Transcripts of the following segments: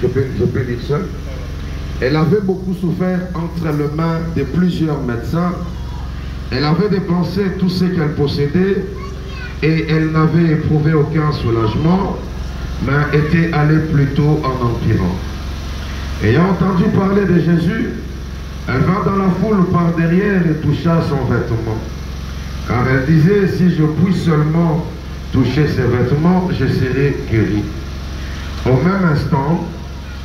je peux dire seul. Elle avait beaucoup souffert entre les mains de plusieurs médecins. Elle avait dépensé tout ce qu'elle possédait et elle n'avait éprouvé aucun soulagement, mais était allée plutôt en empirant. Ayant entendu parler de Jésus, elle vint dans la foule par derrière et toucha son vêtement. Car elle disait, si je puis seulement toucher ses vêtements, je serai guérie. Au même instant,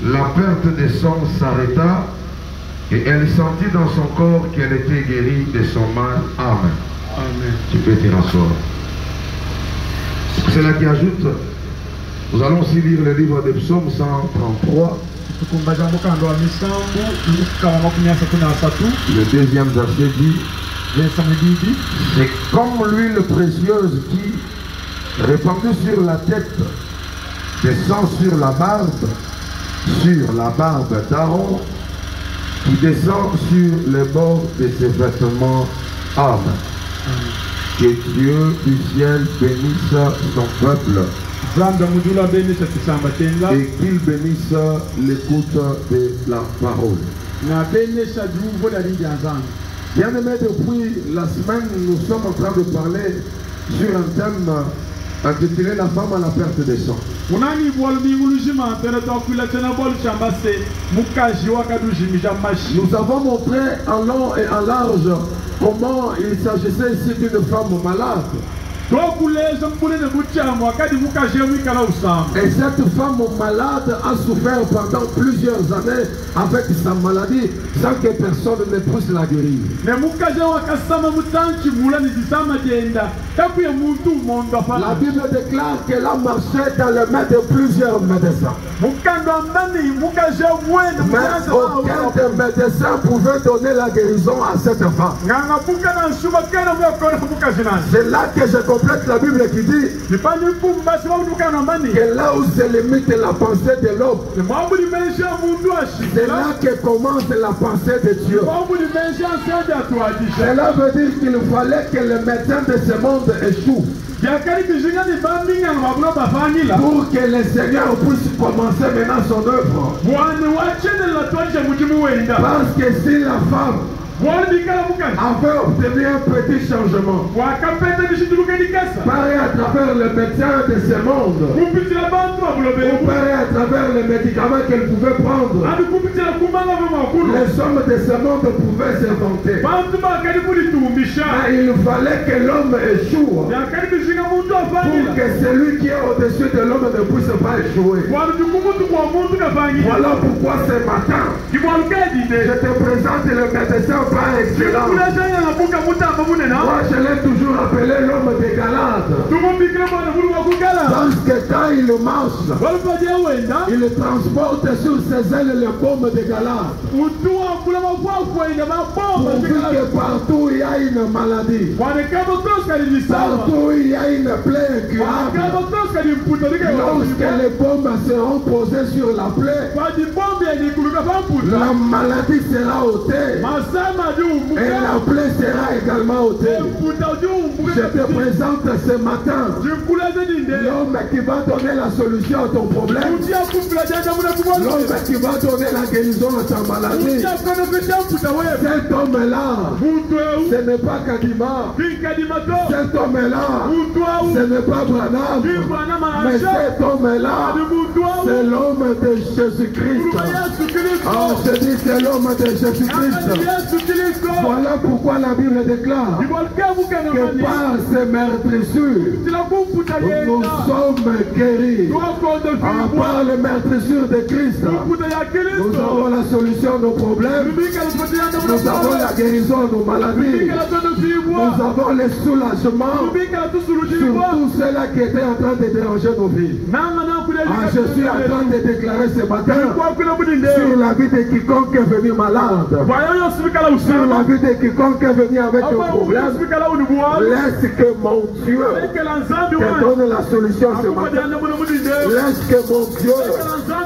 la perte de sang s'arrêta et elle sentit dans son corps qu'elle était guérie de son mal. Amen. Amen. Tu peux t'y rasseoir. C'est là qui ajoute, nous allons aussi lire le livre des psaumes 133. Le deuxième verset dit, c'est comme l'huile précieuse qui, répandue sur la tête, descend sur la barbe d'Aaron, qui descend sur les bords de ses vêtements. Amen. Que Dieu du ciel bénisse son peuple et qu'il bénisse l'écoute de la parole. Bien aimé, depuis la semaine, nous sommes en train de parler sur un thème intitulé La femme à la perte de sang. Nous avons montré en long et en large comment il s'agissait ici d'une femme malade. Et cette femme malade a souffert pendant plusieurs années avec sa maladie sans que personne ne puisse la guérir. La Bible déclare qu'elle a marché dans les mains de plusieurs médecins. Mais aucun des médecins pouvait donner la guérison à cette femme. C'est là que je complète la Bible qui dit que là où se limite la pensée de l'homme, c'est là que commence la pensée de Dieu. Cela veut dire qu'il fallait que le médecin de ce monde échoue pour que le Seigneur puisse commencer maintenant son œuvre. Parce que si la femme avait obtenu un petit changement pareil à travers le médecin de ce monde, ou pareil à travers les médicaments qu'elle pouvait prendre, les hommes de ce monde pouvaient s'inventer. Mais il fallait que l'homme échoue pour que celui qui est au-dessus de l'homme ne puisse pas échouer. Voilà pourquoi ce matin je te présente le médecin par excellence. Moi je l'ai toujours appelé l'homme de Galate. Parce que quand il marche, il transporte sur ses ailes le baume de Galate. Pourvu que partout il y a une maladie, partout il y a une plaie incurable, lorsque les baumes seront posés sur la plaie, la maladie sera ôtée et la plaie sera également ôtée. Je te présente ce matin l'homme qui va donner la solution à ton problème, l'homme qui va donner la guérison à ta maladie. Cet homme-là, ce n'est pas Kadima. Cet homme-là, ce n'est pas Branham. Mais cet homme-là, c'est l'homme de Jésus-Christ. Oh, je dis c'est l'homme de Jésus-Christ. Voilà pourquoi la Bible déclare que par ces meurtrissures, nous sommes guéris. Par les meurtrissures de Christ, nous avons la solution à nos problèmes. Nous avons la guérison de nos maladies. Nous avons le soulagement sur tout cela qui était en train de déranger nos vies. Je suis en train de déclarer ce matin sur la la vie de quiconque est venu malade, sur la vie de quiconque est venu avec un problème, laisse que mon Dieu te donne la solution ce matin. Laisse que mon Dieu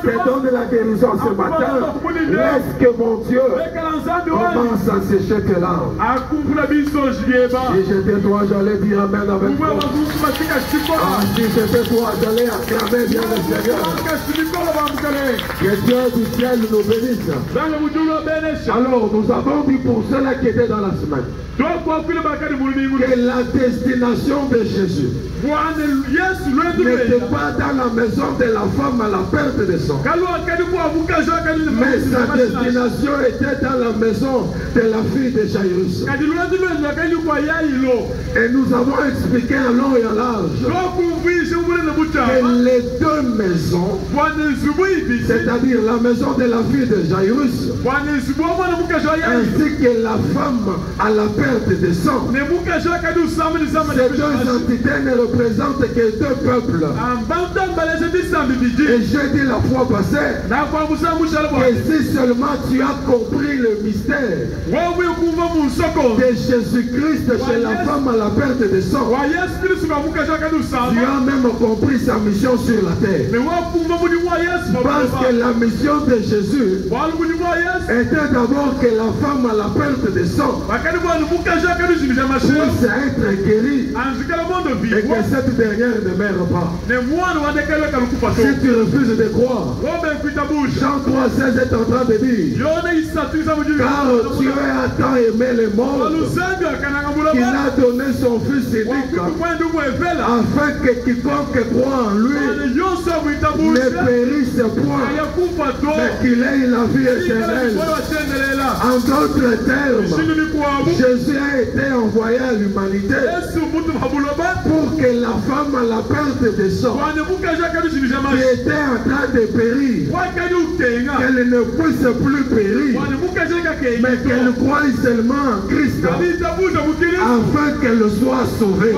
te donne la guérison ce matin. Laisse que mon Dieu commence à sécher tes larmes. Si j'étais toi, j'allais dire amen avec toi. Si j'étais toi, j'allais acclamer bien le Seigneur. Que Dieu du ciel nous bénisse. Alors, nous avons dit pour ceux-là qui étaient dans la semaine que la destination de Jésus n'était pas dans la maison de la femme à la perte de sang, mais sa destination était dans la maison de la fille de Jairus. Et nous avons expliqué en long et en large que les deux maisons, c'est-à-dire la maison de la fille de Jairus ainsi que la femme à la perte de sang, ces deux entités ne représentent que deux peuples. Et j'ai dit la fois passée que si seulement tu as compris le mystère de Jésus-Christ chez la femme à la perte de sang, tu as même compris sa mission sur la terre. Parce que la mission de Jésus était d'abord que la femme à la perte de sang puisse être guérie et que cette dernière ne meure pas. Si tu refuses de croire, Jean 3,16 est en train de dire: car Dieu a tant aimé le monde qu'il a donné son Fils unique, afin que quiconque croit en lui ne périsse point, mais qu'il ait la vie éternelle. En d'autres termes, Jésus a été envoyé à l'humanité pour que la femme à la perte de sang, qui était en train de périr, qu'elle ne puisse plus périr, mais qu'elle croie seulement en Christ, afin qu'elle soit sauvée.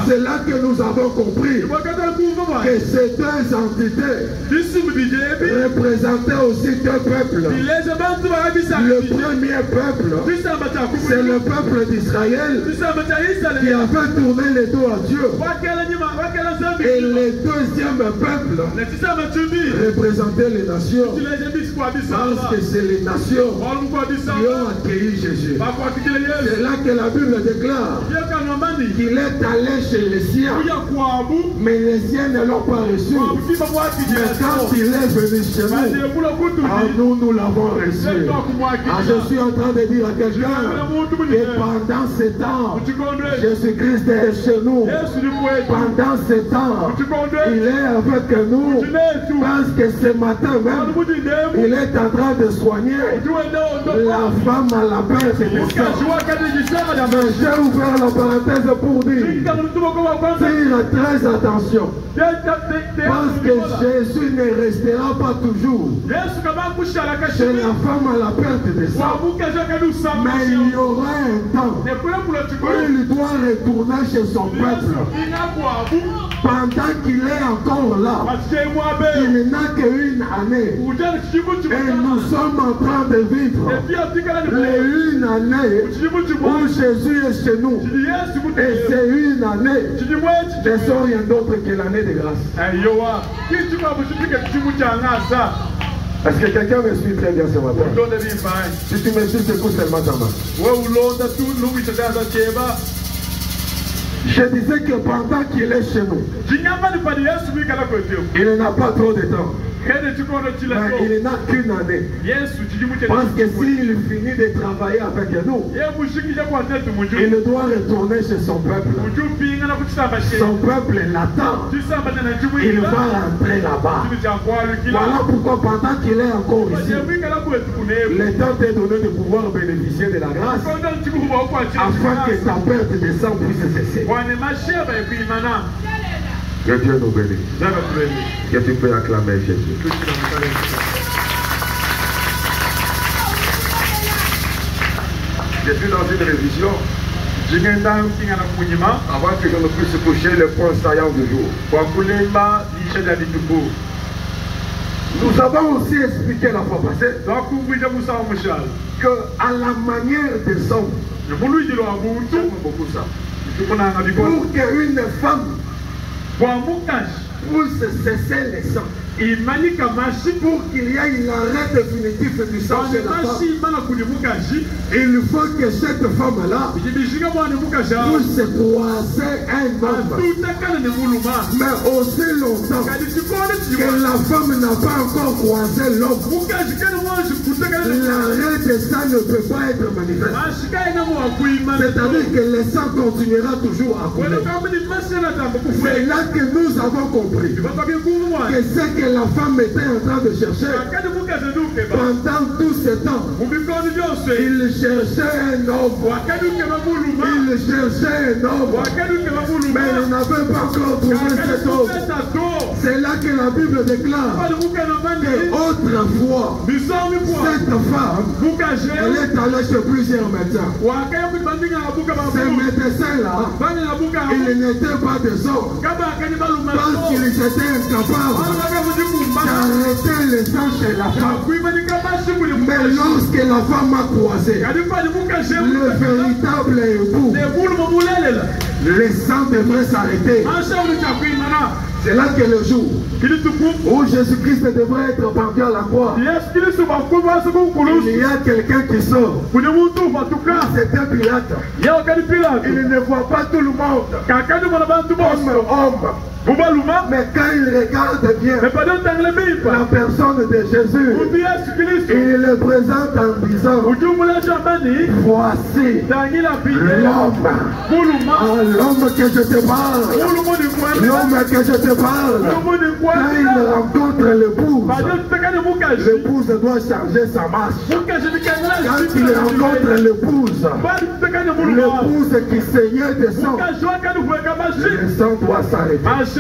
C'est là que nous avons compris que ces deux entités représentaient aussi deux peuples. Le premier peuple, c'est le peuple d'Israël qui a fait tourner les dos à Dieu. Et le deuxième peuple représentait les nations, parce que c'est les nations qui ont accueilli Jésus. C'est là que la Bible déclare qu'il est allé chez les siens, mais les siens ne l'ont pas reçu. Mais quand il est venu chez nous, nous l'avons reçu. Je suis en train de dire à quelqu'un que pendant ce temps, Jésus-Christ est chez nous. Pendant ce temps, il est avec nous, parce que ce matin même, il est en train de soigner la femme à la perte de sang. Mais j'ai ouvert la parenthèse pour dire, tire très attention, parce que Jésus ne restera pas toujours chez la femme à la perte de sang, mais il y aura un temps où il doit retourner chez son peuple. Pendant qu'il est encore là, il n'a qu'une année, et nous sommes en train de vivre les une année où Jésus est chez nous, et c'est une année, ne sont rien d'autre que l'année de grâce. Est-ce que quelqu'un me suit très bien ce matin? Si tu me suis, secoue seulement ta main. Je disais que pendant qu'il est chez nous, il n'a pas trop de temps. Mais il n'a qu'une année. Parce que s'il finit de travailler avec nous, il doit retourner chez son peuple. Son peuple l'attend. Il va rentrer là-bas. Voilà pourquoi pendant qu'il est encore ici, le temps t'est donné de pouvoir bénéficier de la grâce, afin que ta perte de sang puisse cesser. Que Dieu nous bénisse. Que tu peux acclamer Jésus. Je suis dans une révision. Avant que je ne puisse toucher le point saillant du jour. Nous avons aussi expliqué la fois passée que à la manière des hommes, pour qu'une femme puisse cesser les sangs, pour qu'il y ait l'arrêt définitif du sang chez la femme, il faut que cette femme-là puisse croiser un homme. Mais aussi longtemps que la femme n'a pas encore croisé l'homme, l'arrêt de sang ne peut pas être manifeste. C'est-à-dire que le sang continuera toujours à couler. C'est là que nous avons compris que c'est que la femme était en train de chercher pendant tout ce temps. Il cherchait un homme. Il cherchait un homme. Mais il n'avait pas encore trouvé cet homme. C'est là que la Bible déclare que autrefois, cette femme, elle est allée chez plusieurs médecins. Ces médecins-là, ils n'étaient pas des hommes. Parce qu'ils étaient incapables d'arrêter le sang chez la femme. Mais lorsque la femme a croisé le véritable époux, le sang devrait s'arrêter. C'est là que le jour où Jésus-Christ devrait être pendu à la croix, il y a quelqu'un qui sort. C'était Pilate. Il ne voit pas tout le monde comme homme. Mais quand il regarde bien la personne de Jésus, il le présente en disant: voici l'homme que je te parle. L'homme que je te parle. Quand il rencontre l'épouse doit changer sa marche. Quand il rencontre l'épouse qui saignait de sang, le sang doit s'arrêter.